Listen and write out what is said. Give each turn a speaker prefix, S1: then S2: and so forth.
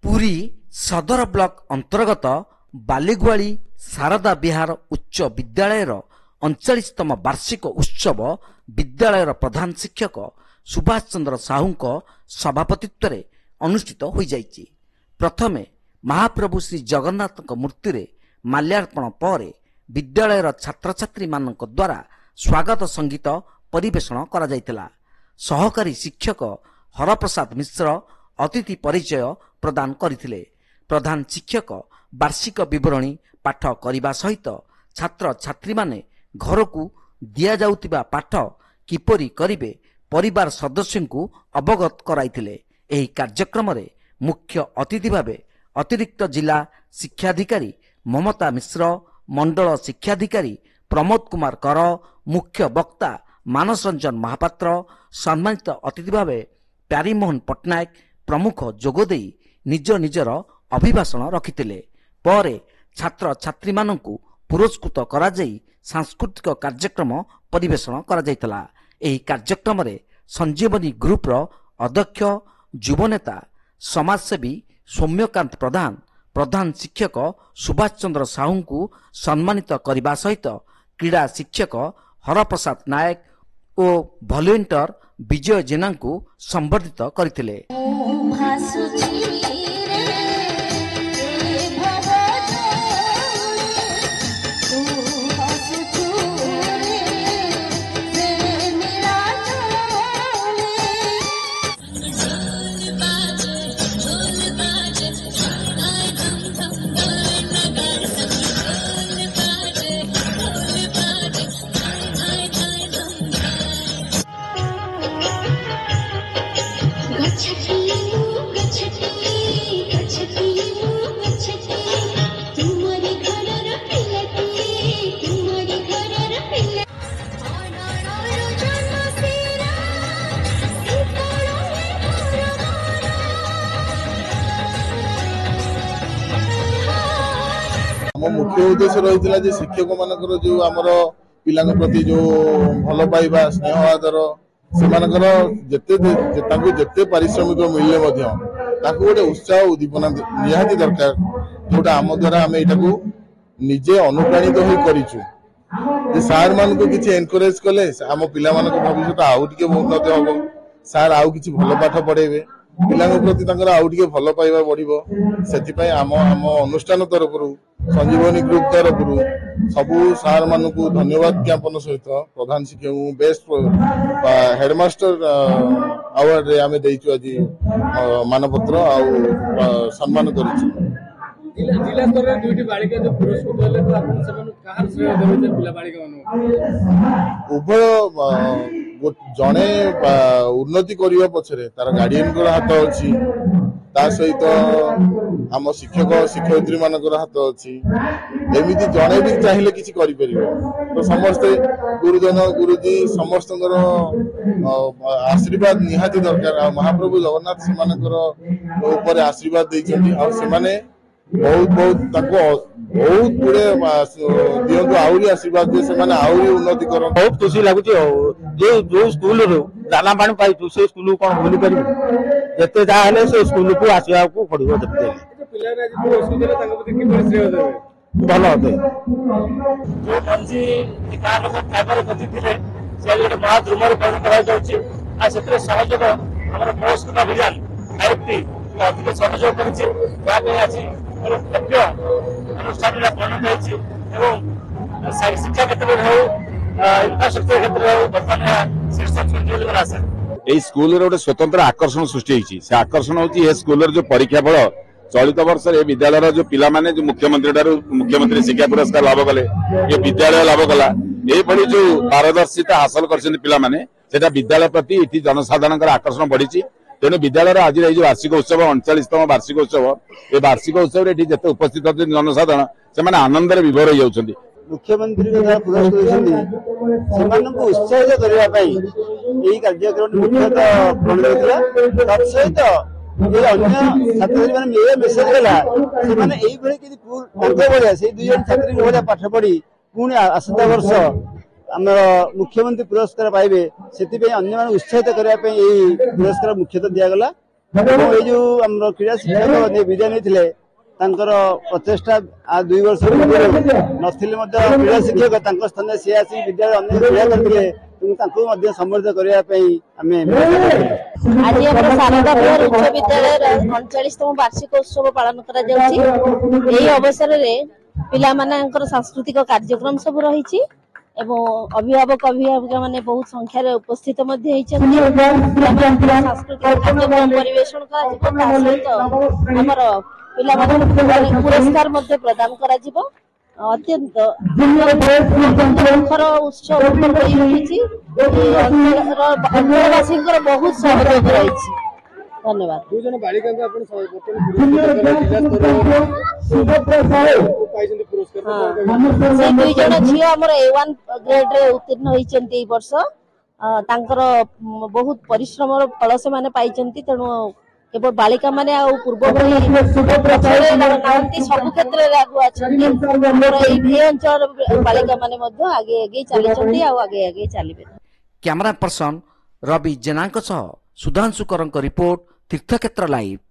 S1: पुरी सदर ब्लॉक अंतर्गत बालीगुआली शारदा विहार उच्च विद्यालय 39तम वार्षिक उत्सव विद्यालय प्रधान शिक्षक सुभाष चंद्र साहू सभापतित्व में अनुष्ठित हो जाइछि। प्रथमे महाप्रभु श्री जगन्नाथ मूर्ति रे माल्यार्पण पर विद्यालय छात्र छात्री मानक द्वारा स्वागत संगीत परिवेषण करा जायतिला। सहकारी शिक्षक हरप्रसाद मिश्र अतिथि परिचय प्रदान करथिले। प्रधान शिक्षक वार्षिक विवरणी पाठ करने सहित छात्र छात्री माने घर को दिया जाउतिबा पाठ किपरि करिवे परिवार सदस्य को अवगत कराइथिले। एही कार्यक्रम रे मुख्य अतिथि भावे अतिरिक्त जिला शिक्षाधिकारी ममता मिश्र, मंडल शिक्षाधिकारी प्रमोद कुमार कर, मुख्य वक्ता मानस रंजन महापात्र, सम्मानित अतिथि भावे प्यारीमोहन पट्टनायक प्रमुख जोगदे निज निजर अभिभाषण रखिथिले। परे छात्र छात्री मानकु पुरस्कृत करा जाई सांस्कृतिक कार्यक्रम परिवेषण करा जायतला। एही कार्यक्रम रे संजीवनी ग्रुप रो अध्यक्ष युवनेता समाजसेवी सौम्यकांत प्रधान, प्रधान शिक्षक सुभाष चंद्र साहू को सम्मानित करने सहित क्रीड़ा शिक्षक हरप्रसाद नायक और वॉलंटियर विजय जेना को संबर्धित करथिले।
S2: मुख्य उद्देश्य रही शिक्षक मानकर जो आमर पिला प्रति जो भल पाइबा स्नेह आदर से जिते पारिश्रमिक मिले गोटे उत्साह उद्दीपना निहाती दरकार जोटा आम द्वारा आम यहाँ निजे अनुप्राणित हो करूँ। सार मान को किसी एनकरेज कले आम पिला भविष्य आउ टे उन्नति हम सार आउ कि भल पाठ पढ़ेबे पिला प्रति आउ टे भल पाइबा बढ़िबो। सेथिपई आम अनुष्ठान तरफ संजीवनी ग्रुप तरफ सबू सार मान को धन्यवाद ज्ञापन सहित प्रधान शिक्षक बेस्ट हेडमास्टर अवार्ड रे आमे देइछु आज मानपत्र आ सम्मान करिछु।
S3: जिला स्तर रे दुईटी बालिका जो पुरस्कृत होले तो आपण समान कहार श्रेय देबे पिला बालिका मानु
S2: उभय जने उन्नति करिवा पछरे तार गार्डियन को हाथ अछि ता सहित आम शिक्षक शिक्षयित्री मानकर हाथ अच्छी एमती जड़े भी चाहिए किसी कर तो समस्ते गुरुजन गुरुजी समस्त आशीर्वाद निहाती दरकार। महाप्रभु जगन्नाथ से आशीर्वाद देते बहुत बहुत बहुत गुड़े दिंतु आहरी आशीर्वाद दे से आहरी उन्नति कर
S4: बहुत खुशी लगुच जो स्कूल दाना पानी पाई से स्कूल कौन भूली पार जिते जहाँ से स्कूल को आसवा को पड़ो भल हे जो मंजी गाँ लोक खाइबार खोजी महाद्रुम सहयोग आम पुरस्कृत अभियान आयुक्ति अधिक सहयोग कर अनुष्ठान परिणत शिक्षा क्षेत्र में हो इंफ्रास्ट्रक्चर क्षेत्र में हो बर्तमान शीर्ष आशा
S5: यही स्कूल गोटे स्वतंत्र आकर्षण सृष्टि होती से आकर्षण होती स्कूल जो परीक्षा फल चलित वर्ष विद्यालय जो पिला माने जो मुख्यमंत्री शिक्षा पुरस्कार लाभ कले ये विद्यालय लाभ कला यही जो पारदर्शिता हासिल कर विद्यालय प्रति ये जनसाधारण आकर्षण बढ़ी। तेणु विद्यालय आज जो वार्षिक उत्सव 39तम वार्षिक उत्सव ये वार्षिक उत्सव जिते उपस्थित होती जनसाधारण से आनंद विभोर हो जाती।
S4: मुख्यमंत्री उत्साहित करने कार्यक्रम मुख्यतः प्रणीत तत्सहित छात्री मैंने मेसेज गला से दुई जन छात्री भाया पाठ पढ़ी पुणी आसंता वर्ष आम मुख्यमंत्री पुरस्कार पाइबे से उत्साहित करने पुरस्कार मुख्यतः दिगला
S6: ଏବଂ ଏଇ ଯୋଉ ଆମର କ୍ରୀଡ଼ା ଶିକ୍ଷକ ବିଦାୟ ନେଇଥିଲେ ତାଙ୍କର ପ୍ରଚେଷ୍ଟା 2 ବର୍ଷ ପୂର୍ବରୁ ନଥିଲେ ମଧ୍ୟ କ୍ରୀଡ଼ା ଶିକ୍ଷକ ତାଙ୍କ ସ୍ଥାନରେ ସିଏ ଆସି ବିଦ୍ୟାଳୟ ଅନେକ କ୍ରୀଡ଼ା କରିଥିଲେ ତେଣୁ ତାଙ୍କୁ ମଧ୍ୟ ସମ୍ବର୍ଦ୍ଧିତ କରିବା ପାଇଁ ଆମେ
S7: ଆଜି ଆମର ଶାରଦା ବିହାର ଉଚ୍ଚ ବିଦ୍ୟାଳୟର 39ତମ ବାର୍ଷିକ ଉତ୍ସବ ପାଳନ କରାଯାଉଛି। ଏହି ଅବସରରେ ପିଲାମାନଙ୍କର ସାଂସ୍କୃତିକ କାର୍ଯ୍ୟକ୍ରମ ସବୁ ରହିଛି ଏବଂ ଅଭିଭାବକ ମାନେ ବହୁତ ସଂଖ୍ୟାରେ ଉପସ୍ଥିତ ମଧ୍ୟ ହେଇଛନ୍ତି। ପିଲାମାନଙ୍କର ସାଂସ୍କୃତିକ କାର୍ଯ୍ୟକ୍ରମ ପରିବେଷଣ କରାଯିବ, ତା ସହିତ ଆମର ପିଲାମାନଙ୍କୁ ପୁରସ୍କାର ମଧ୍ୟ ପ୍ରଦାନ କରାଯିବ। ଅତ୍ୟନ୍ତ ମୁଖର ଉତ୍ସବ ରହିଛି। ଅଞ୍ଚଳବାସୀଙ୍କର ବହୁତ ସହଯୋଗ ରହିଛି। ଧନ୍ୟବାଦ।
S3: ଦୁଇ ଜଣ ବାଳିକାଙ୍କୁ ଆପଣ ପାଇଛନ୍ତି ପୁରସ୍କାର।
S7: ସେ 2 ଜଣ ଝିଅ ଆମର A1 ଗ୍ରେଡରେ ଉତ୍ତୀର୍ଣ୍ଣ ହୋଇଛନ୍ତି ଏଇ ବର୍ଷ। ତାଙ୍କର ବହୁତ ପରିଶ୍ରମର ଫଳ ସେମାନେ ପାଇଛନ୍ତି। ତେଣୁ କେବଳ ବାଳିକା ମାନେ ଆଉ ପୂର୍ବ ଭଳି ନାହାନ୍ତି, ସବୁ କ୍ଷେତ୍ରରେ ଆଗୁଆ ଅଛନ୍ତି। ଆମର ଏହି ଅଞ୍ଚଳର ବାଳିକା ମାନେ ମଧ୍ୟ ଆଗେଇ ଚାଲିଛନ୍ତି ଆଉ ଆଗେଇ ଚାଲିବେ।
S1: କ୍ୟାମେରା ପର୍ସନ ରବି ଜେନାଙ୍କ ସହ ସୁଧାଂଶୁ କରଙ୍କ ରିପୋର୍ଟ, ତୀର୍ଥକ୍ଷେତ୍ର ଲାଇଭ୍।